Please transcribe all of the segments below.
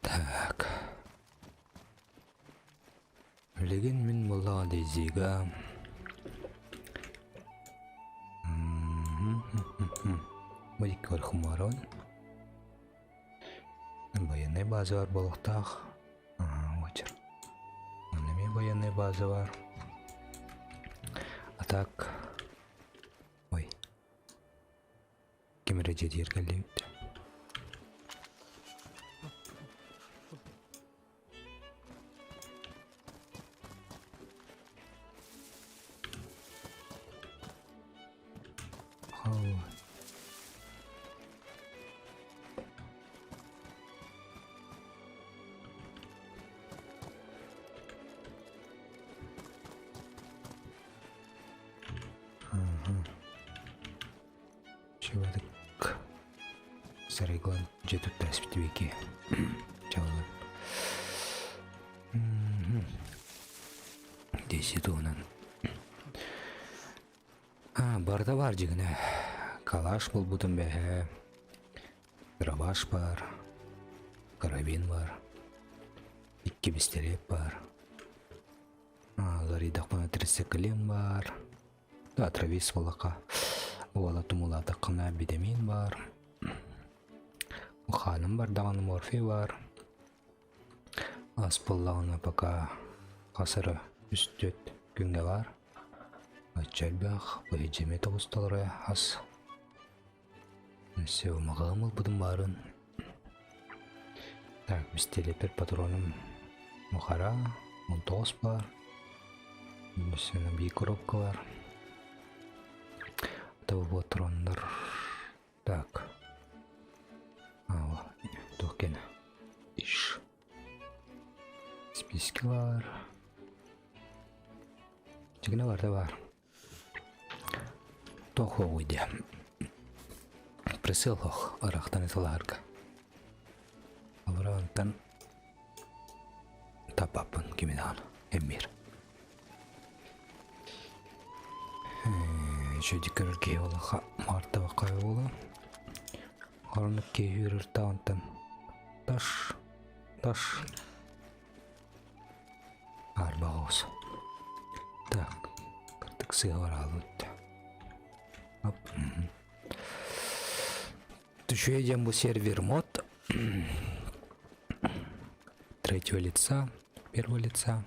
Так. Леген мен болла дейзига. Бадик бар хумарон. Военная база бар болықтақ. Очер. Онымен военная база бар. А так. Ой. Кемере жеді ергелдейді. Чевадык сарайгон жетіп тәспітібеке чалған деседі онын барда бар жігіне калаш бұл бұтын бәхі дробаш бар карабин бар икки пистолет бар ларидақпана трисциклин бар атравис болақа ола тумулата қына бедемин бар ханым бар дағаны морфи бар аспыллағына пока қасыры үстет күнге бар Чальбах, поедем усталры ас. Все, мағамыл будем барын. Так, пистолет патроном мухара, монтос бар. Все, набей коробка бар. Это патрондар. Так. Токен. Иш. Списки бар. Чегіне барда бар. Тохо уйде. Присылох арахтан италарга. Аврантан тапапын кимидан эмир. Еще дикарки олаха марта вакай ола. Хорнук кейюрер таунтан. Таш. Арбаус. Так. Картексы авралут. Еще идем в сервер мод третьего лица, первого лица.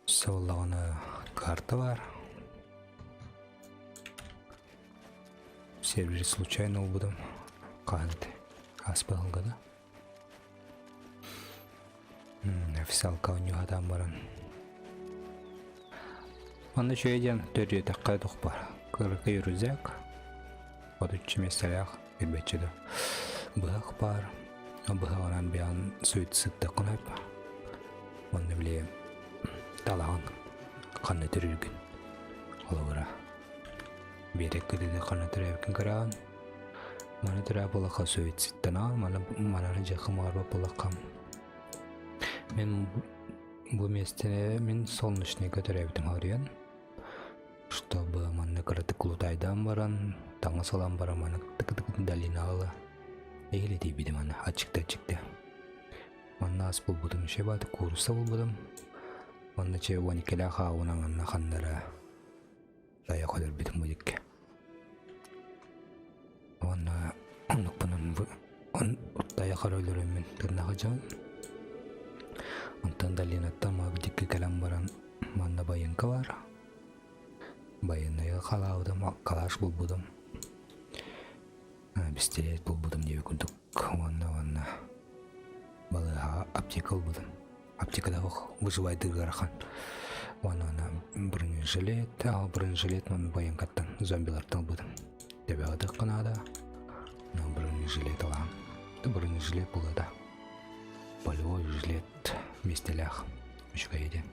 Солона карта бар. В сервере случайно будем канты. Аспалга, да? Официалка у него там баран. Он еще идем, төрде такая дух бар. Кыркы юрузяк. Вот учим месалях, бедбечеду. Бах бар. Бахаванан биан суицид такунайп. Он не влияет. Талан. Қанны түрілген. Олавыра. Берек кедеді қанны түрәбкен қараған. Маны түрәб олақа суицидтан ал. Мананы жақым арба болақам. Мен бұл местіне мен солнышнеге түрәбдім ауыриян. Чтобы манны кырыты клутайдан баран, таңы салан баран маны тык-тык долина ала. Егелі дей бейді маны ачыкта. Манны ас бұл бұдым ше бады, курса бұл бұдым. Манны че 12 қауына манны қандара жая қодар бейдім бұдекке. Манны ұнықпынан ұттая қарайлар өмен тұрнағы жауын. Антан долинаттан мағы декке кәлем баран манны байынка бар. Байынная қалаудым, қалаш бұл бұдым. Пистолет бұл бұдым деп күндік. Ванна. Балыға аптека бұл бұдым. Аптекада выживайды ғарақан. Ванна бронежилет, ал бронежилет байынкаттан зомбилардан бұдым. Тебе адық қынада. Бронежилет алам. Бронежилет бұлада. Полевой жилет местелях. Үшіға еден.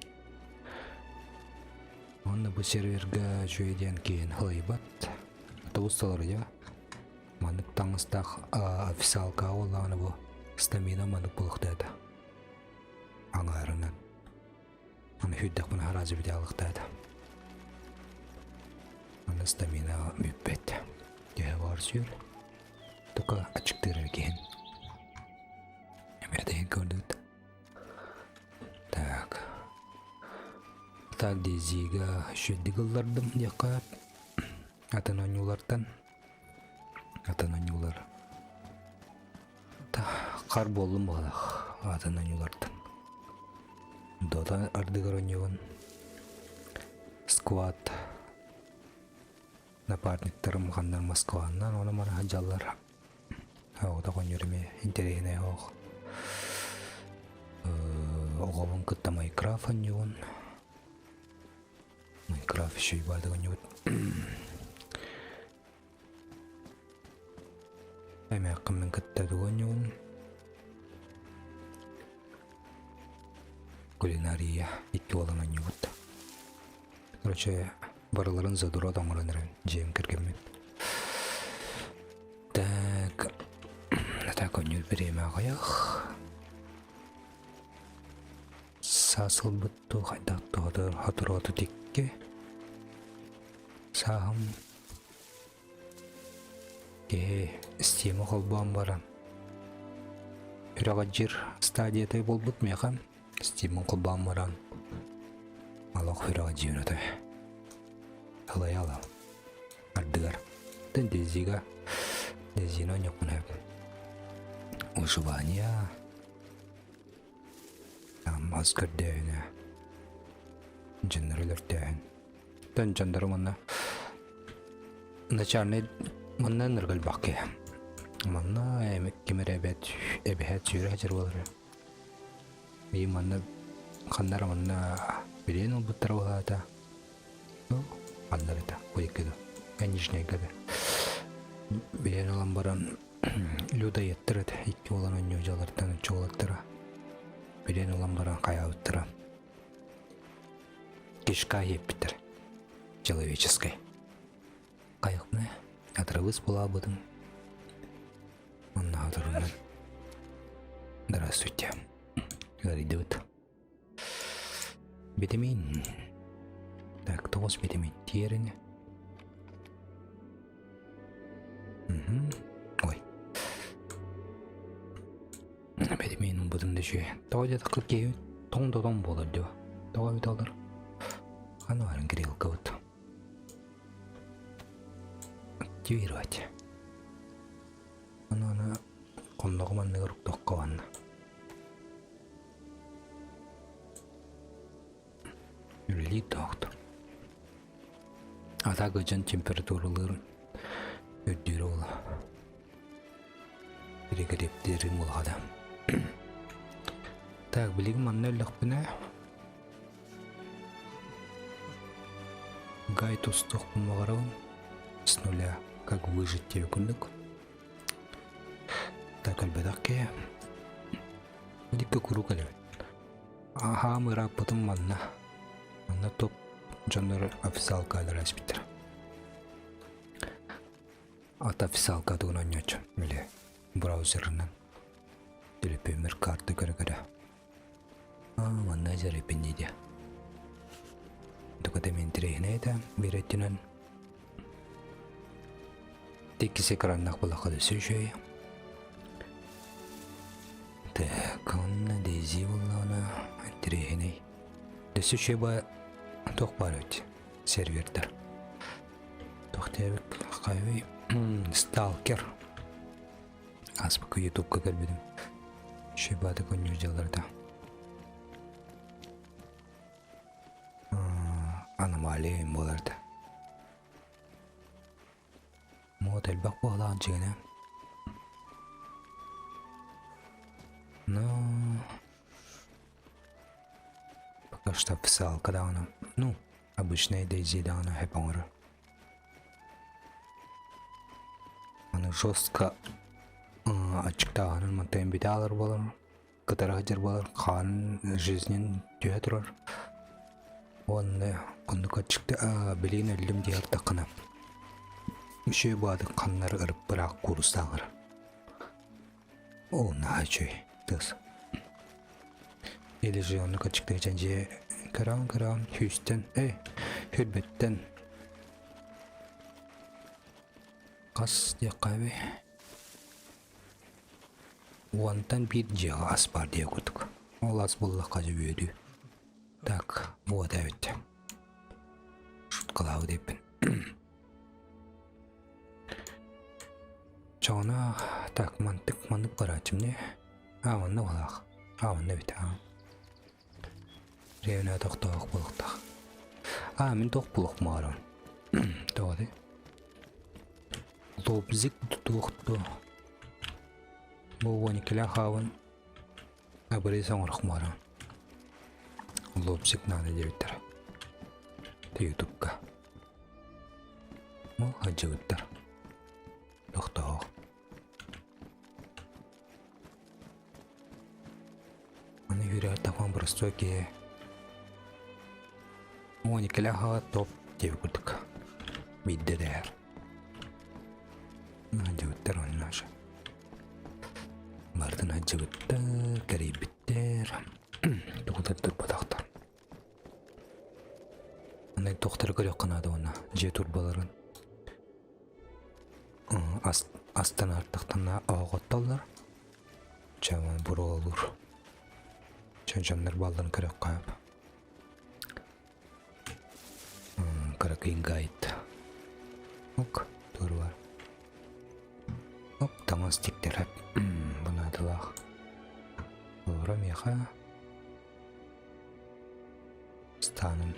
Онда бұл серверге жүйеден кейін ғылайбат. Это ұсталар я. Мандық таңыстақ официалка олағаны бұл стамина мандық бұлықтайды. Аңарынан. Аны хүддік бұны харазы біде алықтайды. Аны стамина мүппет. Де бар сүйір. Тұқа ачықтырыр кейін. Так дезига шөддигыллардым дияқат. Атананюлардан. Атананюлар. Та қар болдым бағадақ. Атананюлардан. Дода ардыгароньеван. Сквад. Напарниктарым қандар Москваннан, оны мана хаджалар. Оғда қонеріме интерегіне оқ. Оғавын күтті Майкраф аньеван. Майкраф еще и бады аньеван. Әмі ақыммен күтті аньеван. Кулинария икки olan аньеван. Короче, барыларын задура дамыранырын жем кіргенмен. Так, он не береме ағаяқ. Сасыл бұтты қайдақ тұғыдыр хатырғаты текке. Сағым. Істемі қолбан барам. Үраға жер стадиятай бол бұт меқан. Істемі қолбан барам. Алақ үраға жер өті. Алай алам. Ардығар. Тін дезиға. Дезина нөкін әп. Ушыбания. Аскар дәйіне. Дженералер дәйін. Тін жандары мұнна. Начарны мұнна нұрғыл бақы. Мұнна әмік кемер әбәт сүйрі әжір болыр. И мұнна қандар мұнна білен ол бұттар олады. Қандар әді. Көйкеді. Әнішіне кеді. Білен olan баран люда еттіреді. Икки olan өнне жалардан үтші олаттыра. Білен olan баран қая өттіра. Кишка еппітір. Человеческой. Қайықны атрывыз бола бұдың. Онна адырынан. Здравствуйте. Говорит, вот. Витамин. Так, кто у вас витамин? Терень. Ой. Витамин бұдың дөше. Тауа деді қылкеу. Тоң-тоң болыр деу. Тауа бет алыр. Қаны барын кірелгі бұд. Активировать. Ана қондағы манны ғырық тоққа ванна. Үлі доктор. Ата көжен температураларын өддері ола. Бірегірептерін олғада. Так, білігім манны өліқ бұна. Гайд устық бұмағарауын. С нуля. Как выжить тебе күндік. Так, әлбәдақ ке. Өдікке күру кәлі. Аха, мұрақ бұтым манна. Манна топ жандар официалка әлі распитер. От официалка тұғын өңнечі. Мілі браузерынан. Телепемір карты көрі-көрі. Манна жарепен дейді. Тұқыда мен тірейіне еді. Береттінен. Теккіз экраннақ бұлақы дөсі жөй. Так, онна дези болуына тірейіне. Дөсі жөй ба тоқ бар өте. Сервердер. Тоқтебік қайвей. Сталкер. Аспықы ютубқа кірбедім. Жөй бады көнер жаларда. Аномалия боларды. Модель бақ болған жегіне. Но... Пока что писал, когда она... Ну, обычная Дейзи, да, она хэппонгра. Она жестко... Ачықта ғанын мұнтайын беті алыр болыр. Қытарға жер болыр. Қан жизнен түйетірір. Оны құндық ачықта білейін өлім дейір тақына. Үші бады қаннар ұрып бірақ көрістағыр. О, на жөй. Тыз. Елі жүй оны қачықта жәнже кыран хүстен, хүлбеттен. Қас дек қайбе. Уантан бір жеға ас бар дей көрдік. Ол ас болла қажы бөйді. Так, вот evet. Шуткалау деппин. Чона так мантык барачым не. Аванны балах. Аванны бит. Ревна тоқтоқ болуқтақ. Мен тоқ болуқ маарам. Тоғады. Лобзик тоқты. Бұл 12 хавын. Абыры саңырық маарам. Лобзик наны дебеттер. Ютубка. Бұл хаджығыттар. Тоқтоқ. Аны үйрі атақпан бұрысты өке. 12 хава топ деп көрдік. Бидді дәр. Хаджығыттар оның ашы. Бардың хаджығыттар, кәрейбіттер. Тоқтар батақтар. Андай тоқтар көрек қанады оны. Же турбаларын. Астан артықтана ағытталдар. Чаман бұр олыр. Чанчандар балдан көрек қайып. Қарақиын ғайт. Оқ, тұр бар. Оқ, таңын стиктер әп. Бұна дылақ. Бұра меха. Станым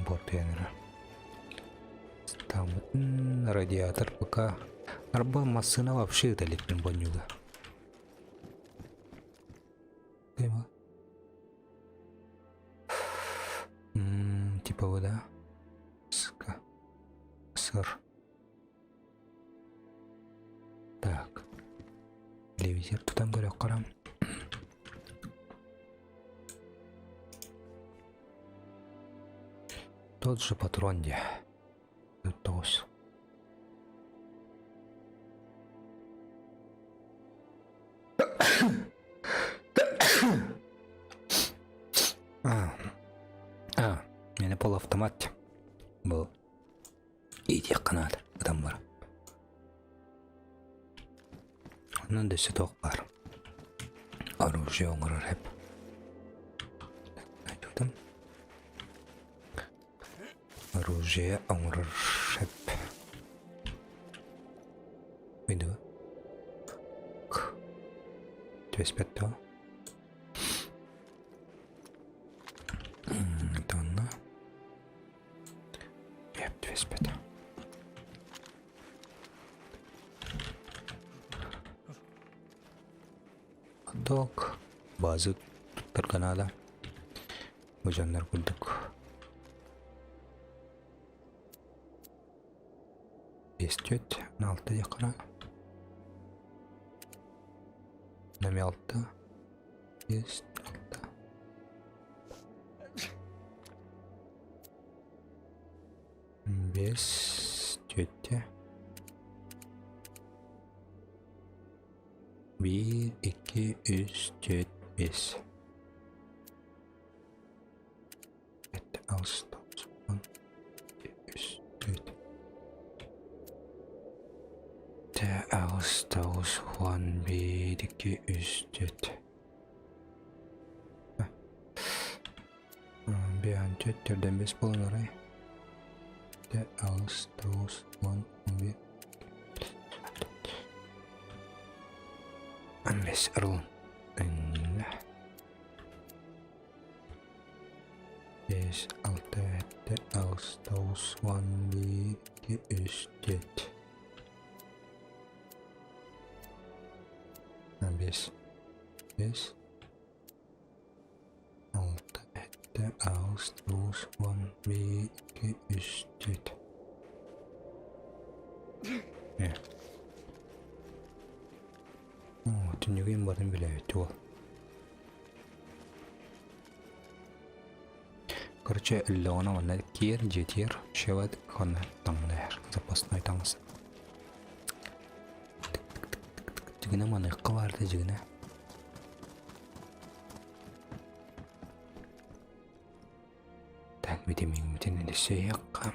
борпенері. Станым радиатор пока. Арба массына вообще далекпен бонюга. Кайма? Типа вода. Сыр. Так. Телевизор тутан көрек қарам. Тот же патрон де. Тос. Мені полуавтомат был. Иди қанат адам бар. Onun дөсі тоқ бар. Оружие оңырыр әп. Айтудым. Оружие оңырыр әп. Видео. Твеспетто. Тонна. Еп, твеспетто. Ток. Базы тұрғанада. Өжандар күлдік. 5-4, 6 якына. Нами 6. 5, 6. Без тетя. 1, 2, 3, 4, 5. Это осталось. 1, 2, 3, 4. Это осталось. 1, 2, 3, 4. Биан теттерден 5 болын орай. Это осталось. 1, 2, 5 арыл. 5, 6, 7, осталось. 1, 2, 3, 4. 5, 5, 6, 7, осталось. 1, 2, 3, 4. Тюнюгин барын билебит ол. Короче, леона ванна кир, жетир, шеват, ханна таңлайыр. Запасной таңыз. Жігіна маныққа барды жігіна. Так, бітемеймітен әлісі яққа.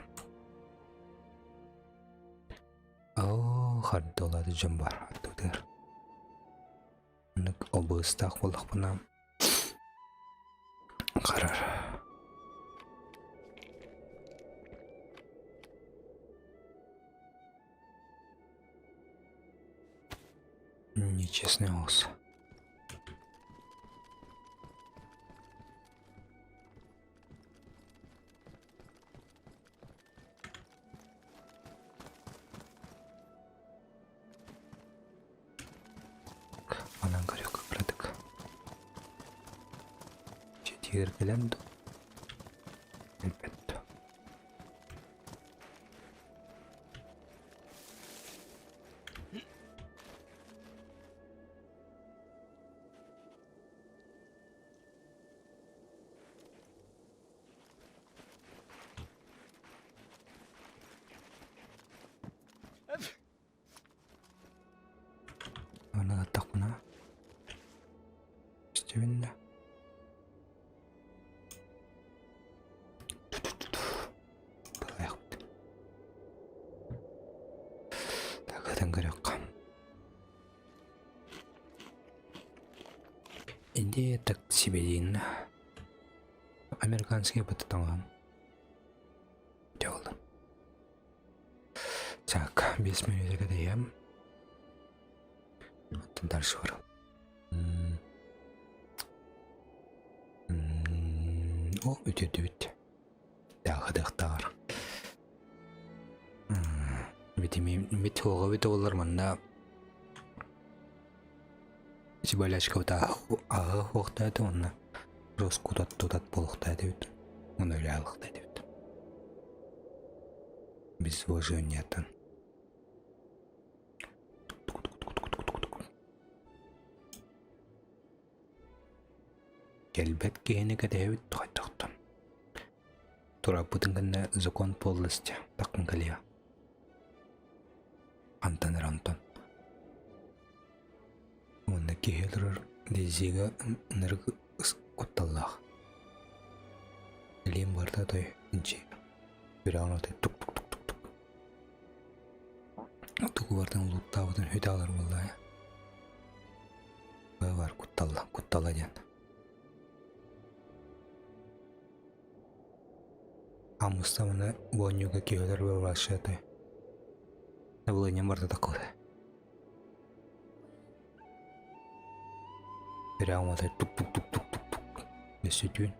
Ау, қарды олады жын бар. Аттығдыр. Обыстақ болдық бұна. Karar. Нечестный волос. Анан көрөк кырадык. Жетер келемді. Әлбетте. Ана атақына. Істебінде. Инде так себе дейін. Американский быты таңған. Жауылды. Так, 5 минутка дейім. Оттан дальше бар. О, өтеді бітті. Дағыдықтағыр. Бет оға бет олар манда болячка вот ага оқтайды онна рос кудат болықтайды бит оны реалықтайды бит без вложениятан келбет кені кәдеуіт тұғайтықтан тұра бұдыңғында закон полностью тақын кәлия антаныр антон онда кейлер дезига нырг котталлах лем барда той инчи бирано той тук тук бардан луттабыдан хөдалар боллай бар котталла ден амуста мына бонюга кейлер болбашы той наблынем барда такой Прямо так тук-тук-тук-тук-тук. Несі түйін.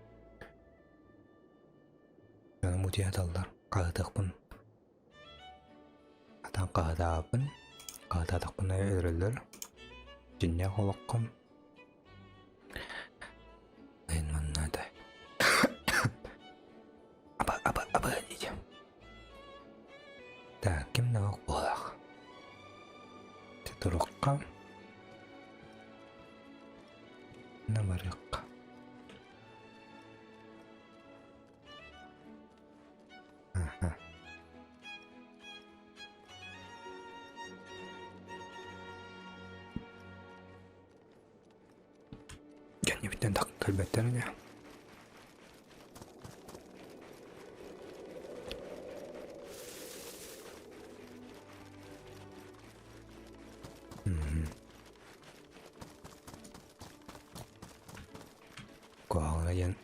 Жаны мұти аталдар. Қағытықпын. Атан қағытағапын. Қағытатықпын өрілдер. Жинне қолыққым. Айын маннадай. Аба дейдем. Так, кем нағық болақ? Тетұрыққа. Намарық. Аха. Және біттен тақ көлбеттеріне. Куағына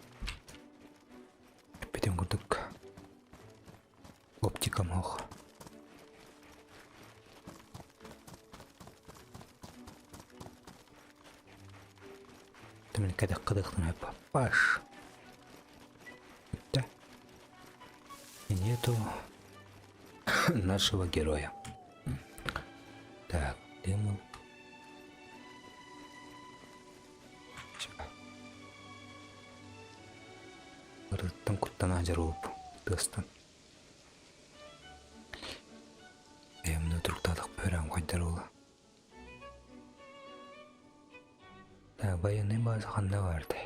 бітен күрдік оптика мауқ. Тәмін кәдік қыдықтың әпі. Баш. Бітті. И нету нашего героя. Так, демон. Там куттан ажырып тыстан. Эмне туруктадык бөрөм кайдар боло. Да, баяны базы кандай барды.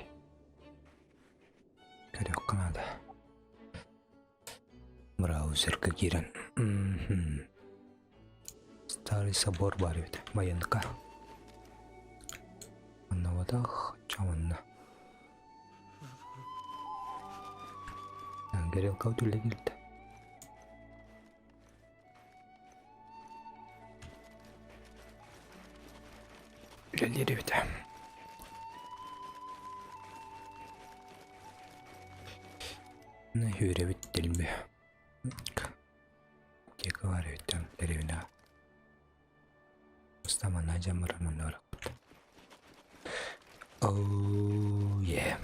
Керек канада. Браузерге кирен. Старый собор бар бит, баянка. Аннавадах чаманна. Горелка утулегилді. Үлелері біті. Ne hyre bittelmi. Keka var bittem derevine. Ustamana jamranan orak. Oh yeah.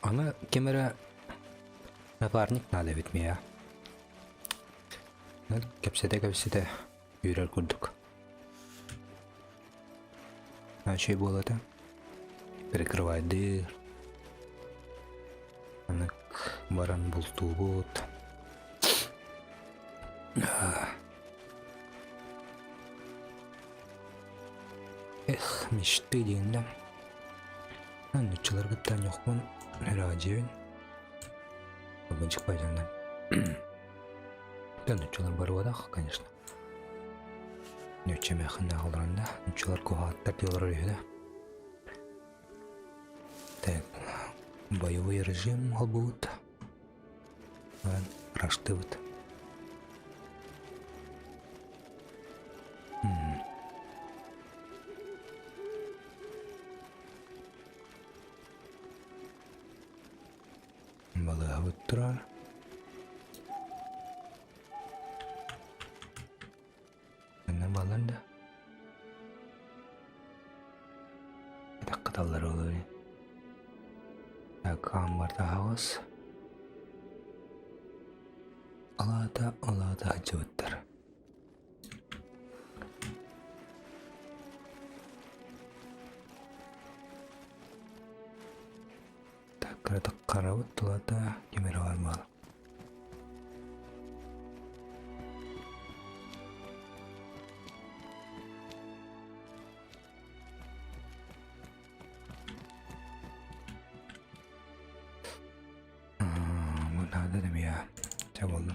Ana kamera напарник надо ведь меня. Кепсете юрер курдук. А что было это? Перекрывает дыр. Она баран был тубот. Эх, мечты дейін да. Нұтшылар күттен жоқпын. Радиоин. Бүгін шықпай жандан. Нұтшылар бар одақ, конечно. Нөтчеме қында қалдыранда. Нұтшылар көғаттар деолар өйді. Так, боевой режим ал будет. Рашты будет. Балыға өт тұрар. Әнер балан да. Әдәк қыталар олар. Әкам барда хағыз. Алада әджі өттір. Kereta karawat tulada kamera normal. Mana ada demi ya. Coba dulu.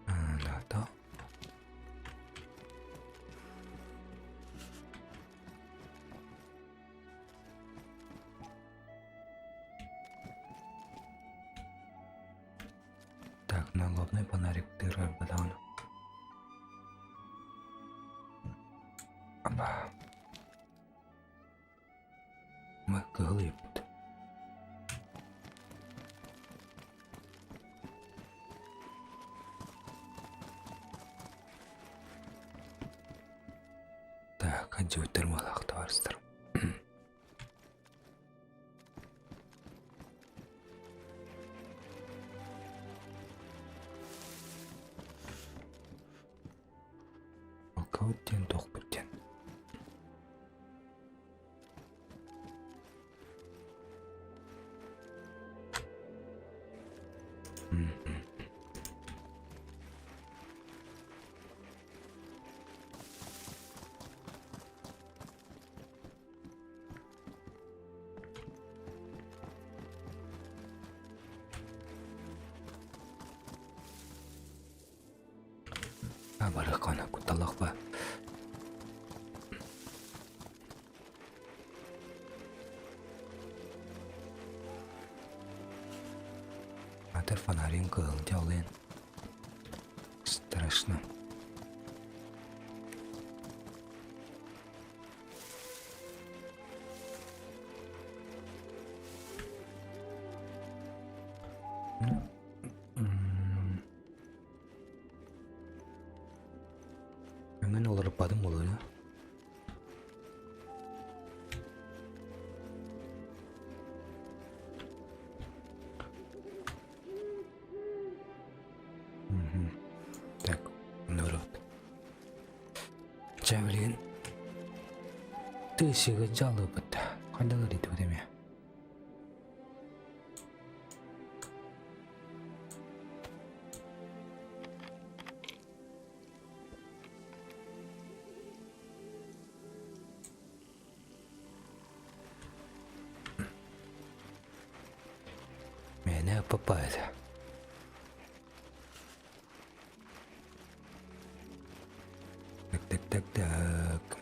Nah, tahu. Так, на лобный фонарик дыра подавно. Опа. Мы глыб. Так, әнжі өттер малақты барыстыр. Өттен тоқ біттен. Бары қана күтталық ба. Атыр фонарин кығыл жаулен. Страшно. Hemen olur badım oluyor. Так, народ. Джавлин. Ты сига жалобыт. Қайда көреді өдеме? Меня попадет. Так.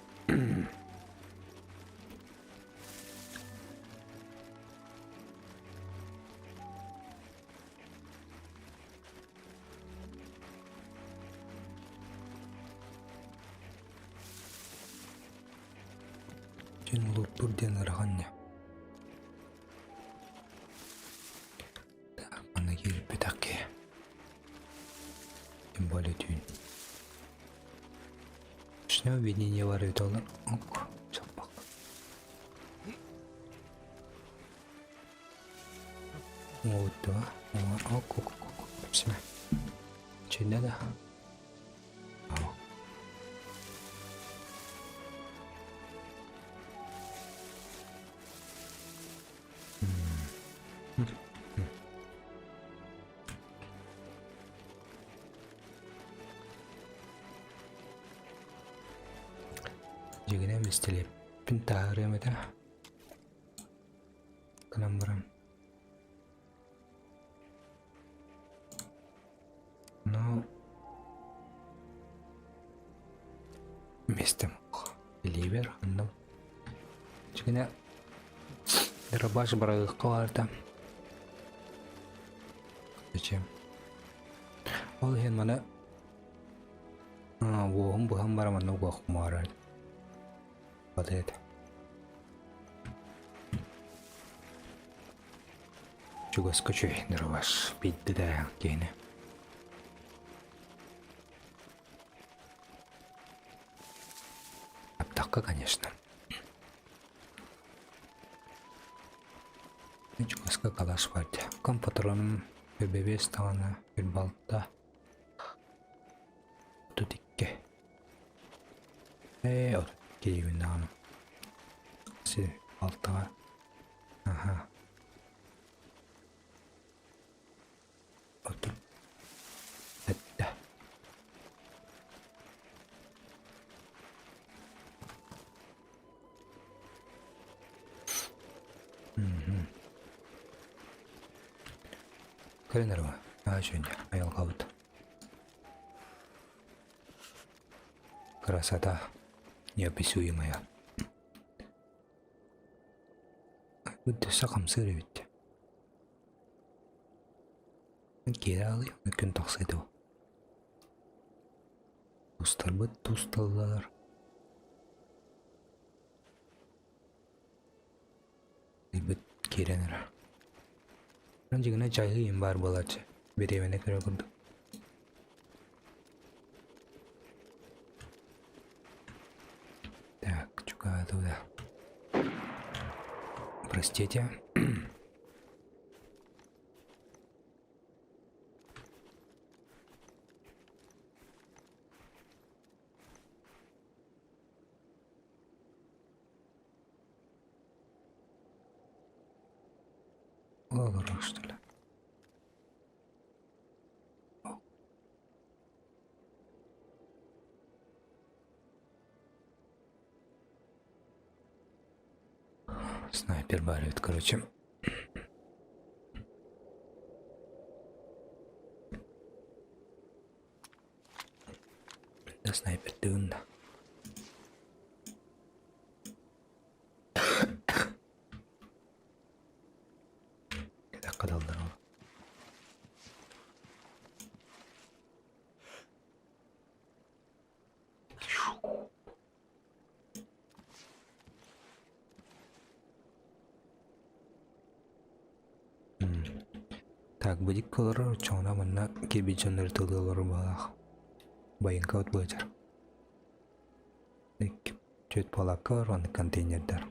Турден ырганне. Так, ана кирип бетакке. Тем более тюн. Шнё видение бар бит алар. Ок, чапак. Вот да. Ок, ок, ок. Все. Че надо? Jigine misteli pintare meta kanambaram no mistem liver andam jigine дробаш барагыкка барда зачем ол хен мана воом бухам бараман угах кумарад вот это чуга скачай дробаш бидди да кене аптакка конечно Чугаска калаш варди. Ком патроным бебес тағана бір балта. Тутикке. Отутикке егінді ағаным. Си балтаға. Аха. Отут. Әтті. Кренерова, сегодня аялгабыт. Красота неописуемая. Будто сакам сыры ведь. Кералы, күн тақсайды. Тустар быт, тусталар. Быт керенер. Жигіне жайғы ем бар болачы. Беревене көре күрді. Так, чука туда. Простите. Лолорок, что ли? Снайпер барит, короче. Да снайпер дунда. Кадалдар ол. Так, будик колор чона манна кирбичондар тылдылар балах. Байынка от бөтер. Чөт балакка бар, оны контейнердар.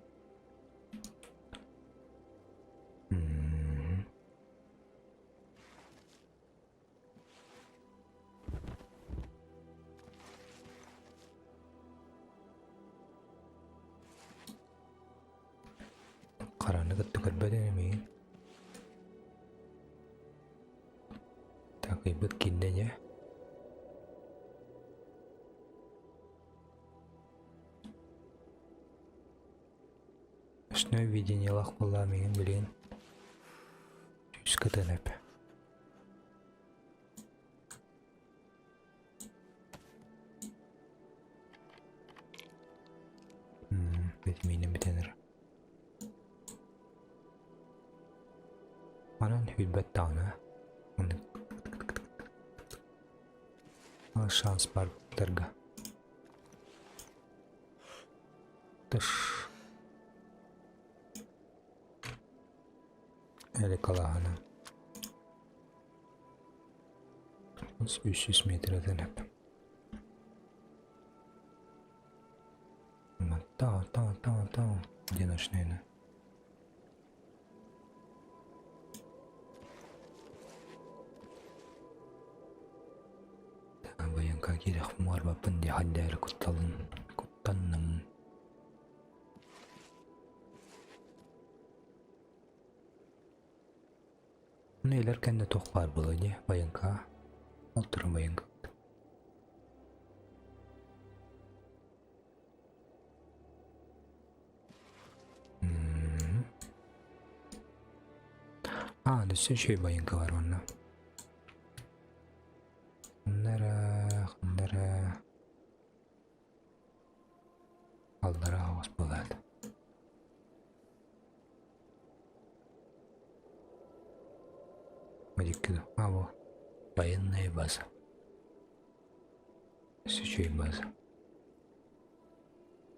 Қараны күтті көрбәден емейін. Так, ебіт кенден я. Шной видение лақ бола мейін білейін. Жүз кітін әпі. Бетмейін бітенір. Анан хүлбәт тағына. Шанс бар дырга. Тыш. Hele kalahana. 300 metreden hep. Tamam. Где наш, наверное? Bayangkan kira khmar bapan di hadar kutanam. Neler kendi toklar bulunca bayangkan. Oturun bayangkan. Düşün şey bayangkan var ona. Bunlara Allara havas болады. Мадиккида. Вот. Военная база. Еще и база.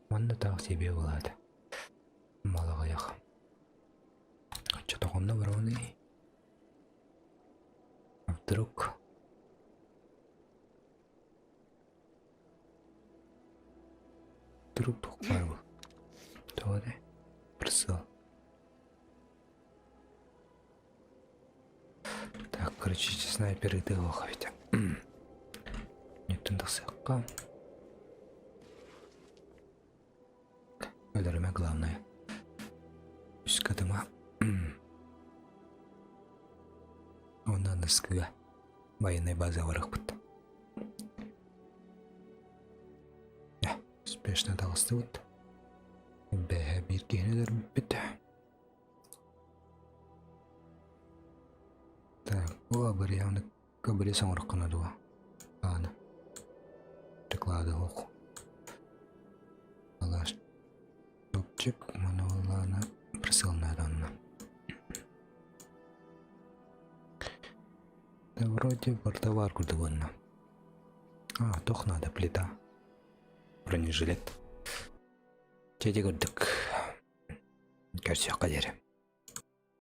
Манда так себе болады. Малағаяқ. Что-то он набранный. А вдруг... Вдруг тухпар был. То да? Присыл. Так, короче, снайперы ты лоховите. Нет, тут досыхка. Öldürme главное. Üst katıma. Ondan da sıkıga. Военная база варах бутты. Успешно дағысты бұд. Бәе бір кенелер бітті. Так, ола бір яғны көбірі соңырық қынады оға. Аны. Реклады оқу. Алаш. Топчик, мұны оланы присылнады анна. Да вроде бір товар күрді бұнна. Тоқнады плита. Бронежилет. Теде көрдік. Көрсе қадері.